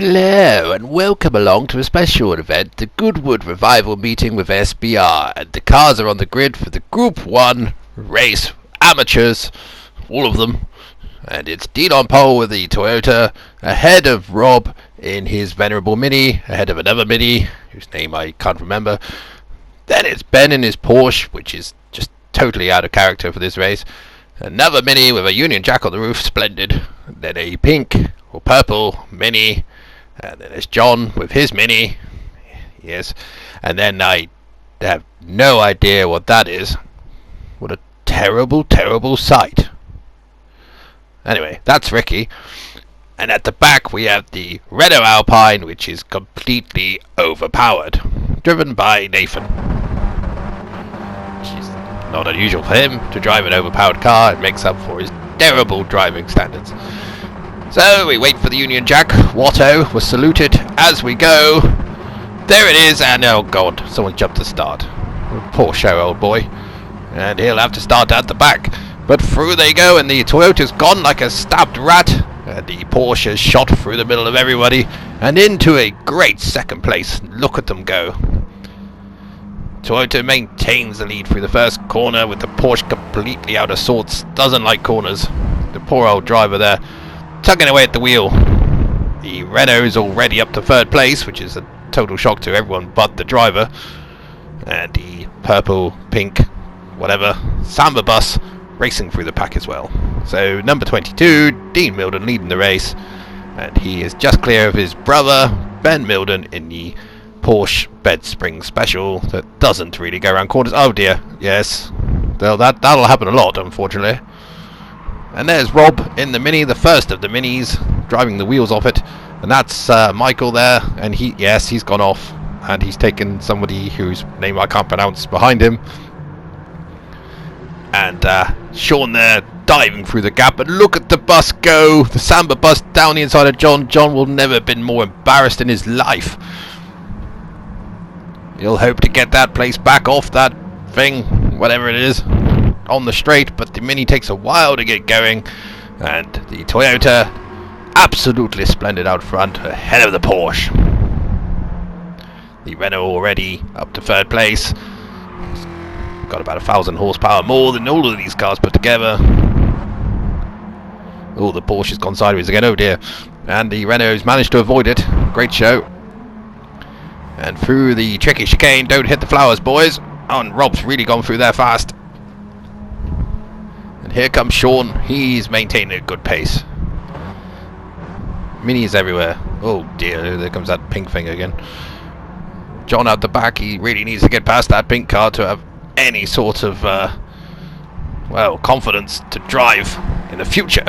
Hello and welcome along to a special event, the Goodwood Revival meeting with SBR, and the cars are on the grid for the Group 1 race, amateurs, all of them, and it's Dean on pole with the Toyota, ahead of Rob in his venerable Mini, ahead of another Mini, whose name I can't remember. Then it's Ben in his Porsche, which is just totally out of character for this race. Another Mini with a Union Jack on the roof, splendid. Then a pink or purple Mini. And then there's John with his Mini. Yes. And then I have no idea what that is. What a terrible, terrible sight. Anyway, that's Ricky. And at the back we have the Renault Alpine, which is completely overpowered. Driven by Nathan. Which is not unusual for him to drive an overpowered car. It makes up for his terrible driving standards. So we wait for the Union Jack. Watto was saluted as we go. There it is, and oh god, someone jumped to start. Poor show, old boy. And he'll have to start at the back. But through they go, and the Toyota's gone like a stabbed rat. And the Porsche's shot through the middle of everybody and into a great second place. Look at them go. Toyota maintains the lead through the first corner with the Porsche completely out of sorts. Doesn't like corners. The poor old driver there, tugging away at the wheel. The Renault's already up to third place, which is a total shock to everyone but the driver. And the purple, pink, whatever, Samba bus racing through the pack as well. So number 22, Dean Milden leading the race. And he is just clear of his brother, Ben Milden, in the Porsche bed spring special that doesn't really go around corners. Oh dear, yes. Well, that'll happen a lot, unfortunately. And there's Rob in the Mini, the first of the Minis, driving the wheels off it. And that's Michael there, and he's gone off. And he's taken somebody whose name I can't pronounce behind him. And Sean there, diving through the gap. And look at the bus go! The Samba bus down the inside of John. John will never have been more embarrassed in his life. He'll hope to get that place back off that thing, whatever it is, on the straight, but the Mini takes a while to get going, and the Toyota absolutely splendid out front, ahead of the Porsche. The Renault already up to third place. It's got about 1,000 horsepower more than all of these cars put together. Oh, the Porsche's gone sideways again, oh dear. And the Renault's managed to avoid it. Great show. And through the tricky chicane, don't hit the flowers, boys. Oh, and Rob's really gone through there fast. And here comes Sean. He's maintaining a good pace. Minis everywhere. Oh dear, there comes that pink thing again. John out the back. He really needs to get past that pink car to have any sort of, confidence to drive in the future.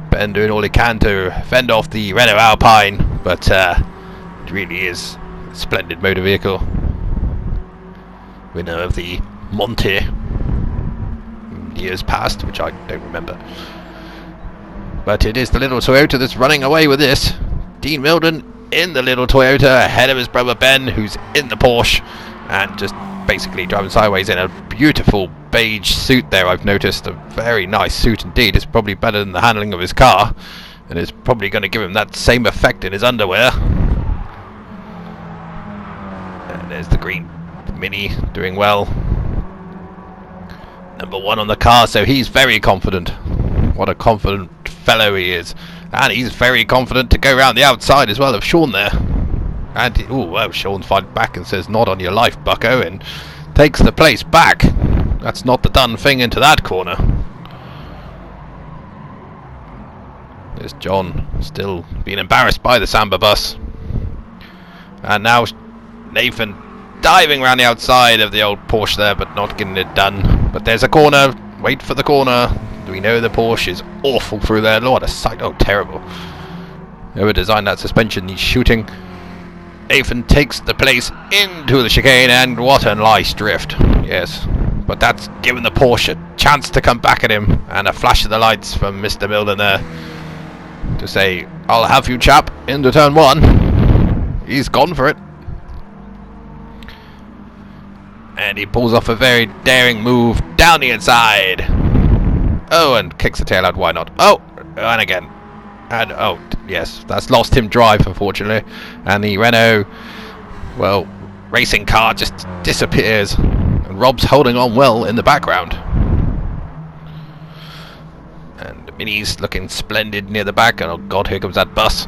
Ben doing all he can to fend off the Renault Alpine, but it really is a splendid motor vehicle. Winner of the Monte years past, which I don't remember. But it is the little Toyota that's running away with this. Dean Milden in the little Toyota, ahead of his brother Ben, who's in the Porsche, and just basically driving sideways in a beautiful beige suit there, I've noticed. A very nice suit indeed. It's probably better than the handling of his car, and it's probably going to give him that same effect in his underwear. And there's the green Mini doing well. Number 1 on the car, so he's very confident. What a confident fellow he is. And he's very confident to go around the outside as well of Sean there. And Sean's fighting back and says, "Not on your life, bucko," and takes the place back. That's not the done thing into that corner. There's John still being embarrassed by the Samba bus. And now Nathan diving around the outside of the old Porsche there, but not getting it done. But there's a corner. Wait for the corner. We know the Porsche is awful through there. Lord, a sight. Oh, terrible. Whoever designed that suspension needs shooting. Nathan takes the place into the chicane, and what a nice drift. Yes. But that's given the Porsche a chance to come back at him, and a flash of the lights from Mr. Milden there to say, "I'll have you, chap," into turn 1. He's gone for it. And he pulls off a very daring move down the inside. Oh, and kicks the tail out. Why not? Oh, and again. And, oh, yes, that's lost him drive, unfortunately. And the Renault, well, racing car just disappears. And Rob's holding on well in the background. And the Mini's looking splendid near the back. And, oh, God, here comes that bus.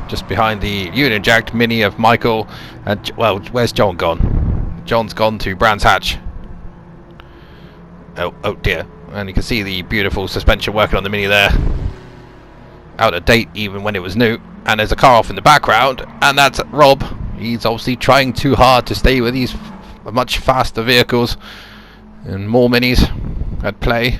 Just behind the Union-jacked Mini of Michael. And, well, where's John gone? John's gone to Brands Hatch. Oh dear. And you can see the beautiful suspension working on the Mini there. Out of date even when it was new. And there's a car off in the background. And that's Rob. He's obviously trying too hard to stay with these much faster vehicles. And more Minis at play.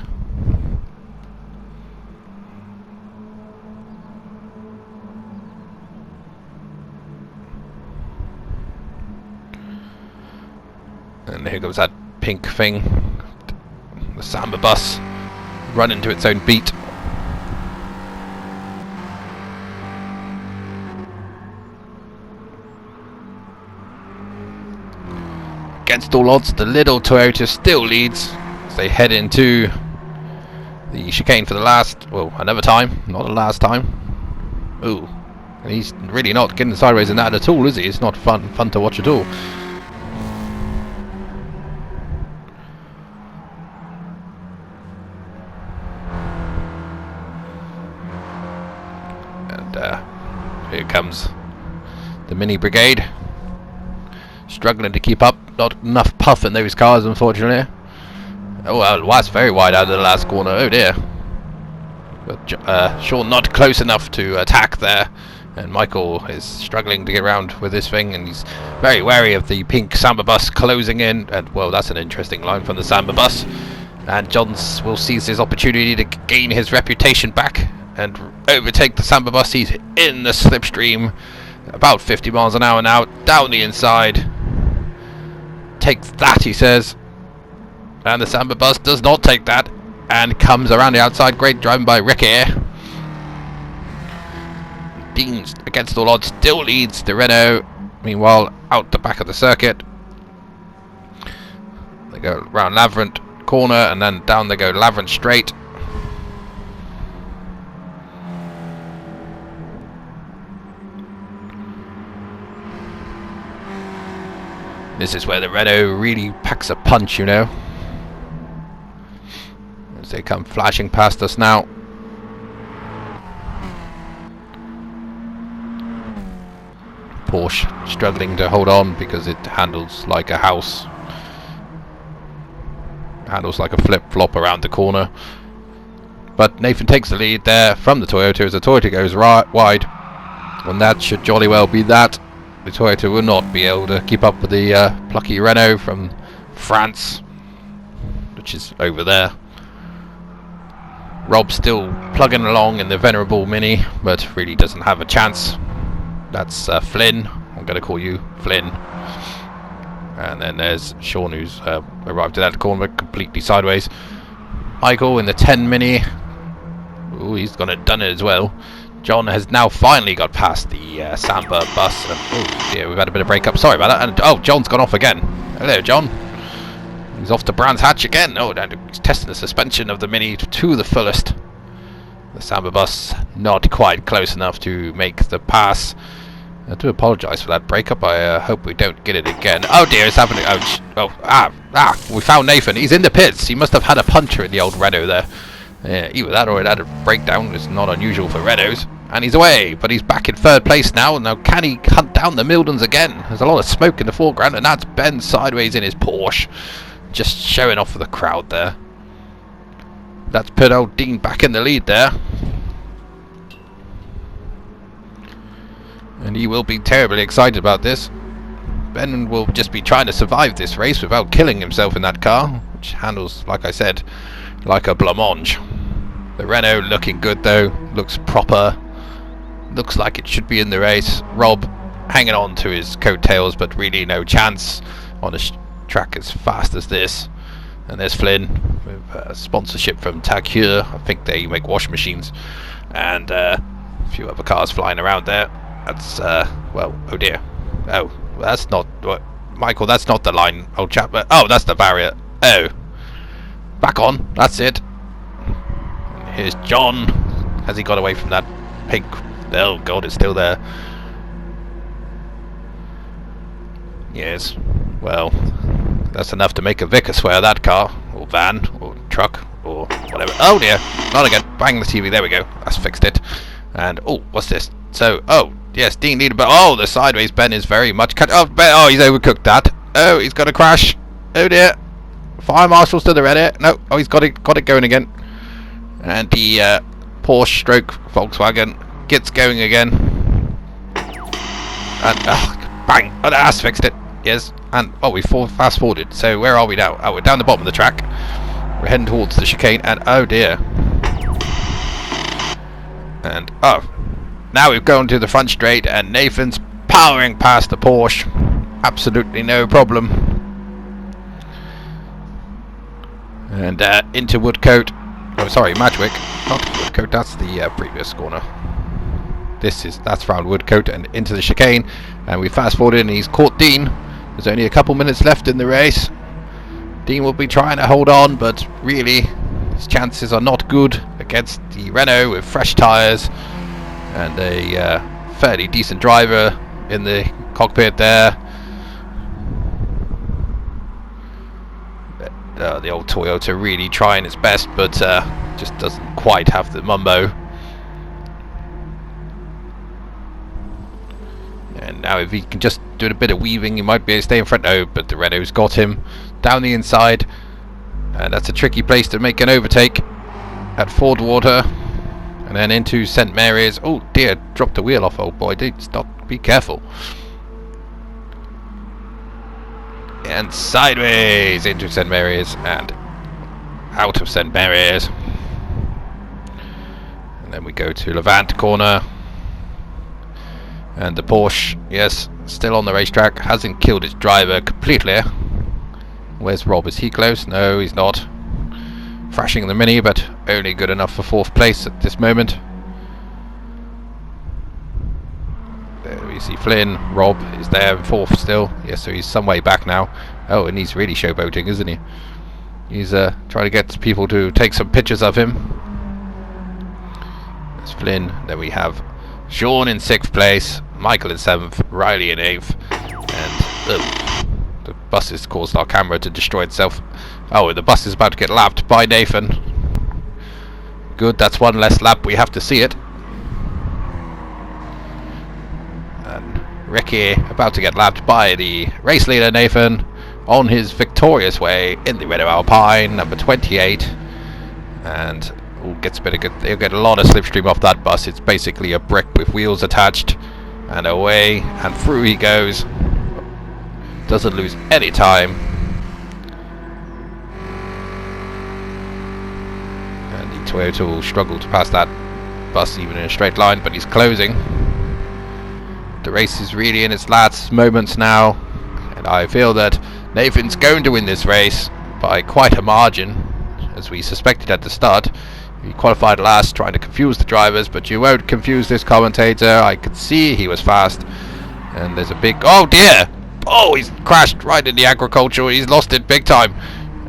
And here goes that pink thing. The Samba bus running to its own beat. Against all odds, the little Toyota still leads as they head into the chicane for the last, well, another time, not the last time. Ooh, and he's really not getting sideways in that at all, is he? It's not fun to watch at all. Here comes the Mini Brigade, struggling to keep up. Not enough puff in those cars, unfortunately. Oh, well, that's very wide out of the last corner. Oh dear. But Sean not close enough to attack there, and Michael is struggling to get around with this thing, and he's very wary of the pink Samba bus closing in. And well, that's an interesting line from the Samba bus. And John will seize his opportunity to gain his reputation back and overtake the Samba bus. He's in the slipstream, about 50 miles an hour now, down the inside. Take that, he says. And the Samba bus does not take that and comes around the outside. Great driving by Ricky. Dean, against all odds, still leads the Renault. Meanwhile, out the back of the circuit, they go round Lavrant corner and then down they go Lavrant straight. This is where the Renault really packs a punch, you know. As they come flashing past us now. Porsche struggling to hold on because it handles like a house. Handles like a flip-flop around the corner. But Nathan takes the lead there from the Toyota as the Toyota goes wide. And that should jolly well be that. The Toyota will not be able to keep up with the plucky Renault from France, which is over there. Rob still plugging along in the venerable Mini, but really doesn't have a chance. That's Flynn. I'm going to call you Flynn. And then there's Sean, who's arrived at that corner completely sideways. Michael in the 10 Mini. Ooh, he's gone and done it as well. John has now finally got past the Samba bus. And, oh dear, we've had a bit of break-up. Sorry about that. And oh, John's gone off again. Hello, John. He's off to Brands Hatch again. Oh, and he's testing the suspension of the Mini to the fullest. The Samba bus not quite close enough to make the pass. I do apologise for that break-up. I hope we don't get it again. Oh dear, it's happening. We found Nathan. He's in the pits. He must have had a puncture in the old Renault there. Either that or it had a breakdown. It's not unusual for Renaults. And he's away, but he's back in third place now. Now can he hunt down the Mildens again? There's a lot of smoke in the foreground, and that's Ben sideways in his Porsche, just showing off for the crowd there. That's put old Dean back in the lead there. And he will be terribly excited about this. Ben will just be trying to survive this race without killing himself in that car, which handles, like I said, like a blancmange. The Renault looking good though, looks proper, looks like it should be in the race. Rob hanging on to his coattails, but really no chance on a track as fast as this. And there's Flynn with sponsorship from Tag Heuer. I think they make washing machines, and a few other cars flying around there. That's well, oh dear. Oh, that's not Michael. That's not the line, old chap. Oh, that's the barrier. Oh, back on. That's it. And here's John Has he got away from that pink? Oh god, it's still there. Yes. Well, that's enough to make a vicar swear, that car, or van, or truck, or whatever. Oh dear, not again. Bang the TV. There we go. That's fixed it. And oh, what's this? So, oh yes, Dean needed, but oh, the sideways bend is very much cut. Oh, he's overcooked that. Oh, he's got a crash. Oh dear. Fire marshal's to the ready. No, oh, he's got it going again. And the Porsche stroke Volkswagen gets going again. And bang! Oh, that's fixed it. Yes. And oh, we fast forwarded. So where are we now? Oh, we're down the bottom of the track. We're heading towards the chicane, and oh dear. And oh, now we've gone to the front straight, and Nathan's powering past the Porsche. Absolutely no problem. And into Woodcote. Oh, sorry, Madgwick. Not Woodcote. That's the previous corner. That's round Woodcote and into the chicane. And we fast forwarded, and he's caught Dean. There's only a couple minutes left in the race. Dean will be trying to hold on, but really his chances are not good against the Renault with fresh tyres and a fairly decent driver in the cockpit there. The old Toyota really trying its best, but just doesn't quite have the mumbo. And now if he can just do a bit of weaving, he might be able to stay in front. No, but the Renault's got him down the inside. And that's a tricky place to make an overtake at Fordwater. And then into St Mary's. Oh dear, dropped the wheel off. Oh boy, dude, stop, be careful. And sideways into St Mary's and out of St Mary's. And then we go to Levant corner. And the Porsche, yes, still on the racetrack, hasn't killed its driver completely. Where's Rob? Is he close? No, he's not. Thrashing the Mini, but only good enough for 4th place at this moment. There we see Flynn. Rob is there in 4th still. Yes, so he's some way back now. Oh, and he's really showboating, isn't he? He's trying to get people to take some pictures of him. There's Flynn. Then we have Sean in 6th place, Michael in 7th, Riley in 8th, and the bus has caused our camera to destroy itself. Oh, the bus is about to get lapped by Nathan. Good, that's one less lap, we have to see it. And Ricky about to get lapped by the race leader Nathan on his victorious way in the Renault Alpine, number 28. And gets a bit of good. They'll get a lot of slipstream off that bus. It's basically a brick with wheels attached, and away and through he goes. Doesn't lose any time. And the Toyota will struggle to pass that bus even in a straight line, but he's closing. The race is really in its last moments now, and I feel that Nathan's going to win this race by quite a margin, as we suspected at the start. He qualified last, trying to confuse the drivers, but you won't confuse this commentator. I could see he was fast. And there's a big... Oh dear! Oh, he's crashed right in the agricultural. He's lost it big time.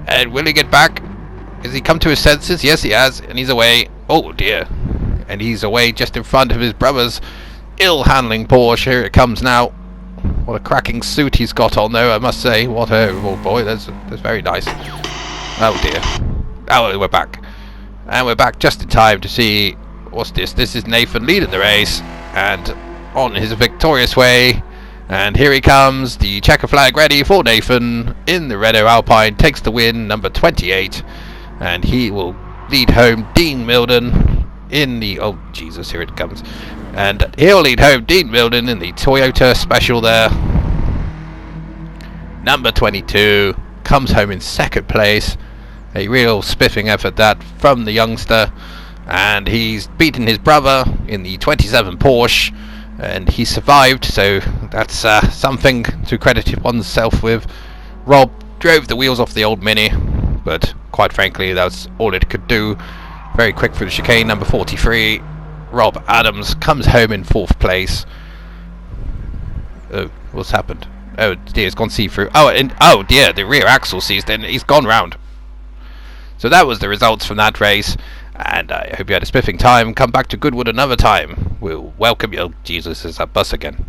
And will he get back? Has he come to his senses? Yes, he has. And he's away. Oh dear. And he's away just in front of his brother's ill-handling Porsche. Here it comes now. What a cracking suit he's got on, though, I must say. What a... Oh boy, that's very nice. Oh dear. Oh, we're back. And we're back just in time to see, what's this? This is Nathan leading the race and on his victorious way. And here he comes, the checker flag ready for Nathan in the Renault Alpine, takes the win, number 28. And he will lead home Dean Milden in the... Oh, Jesus, here it comes. And he'll lead home Dean Milden in the Toyota Special there. Number 22 comes home in 2nd place. A real spiffing effort that from the youngster, and he's beaten his brother in the 27 Porsche, and he survived, so that's something to credit oneself with. Rob drove the wheels off the old Mini, but quite frankly that's all it could do. Very quick through the chicane, number 43. Rob Adams comes home in 4th place. Oh, what's happened? Oh dear, it's gone see-through. Oh, and oh dear, the rear axle seized and he's gone round. So that was the results from that race, And I hope you had a spiffing time. Come back to Goodwood another time. We'll welcome you. Oh, Jesus, is that bus again?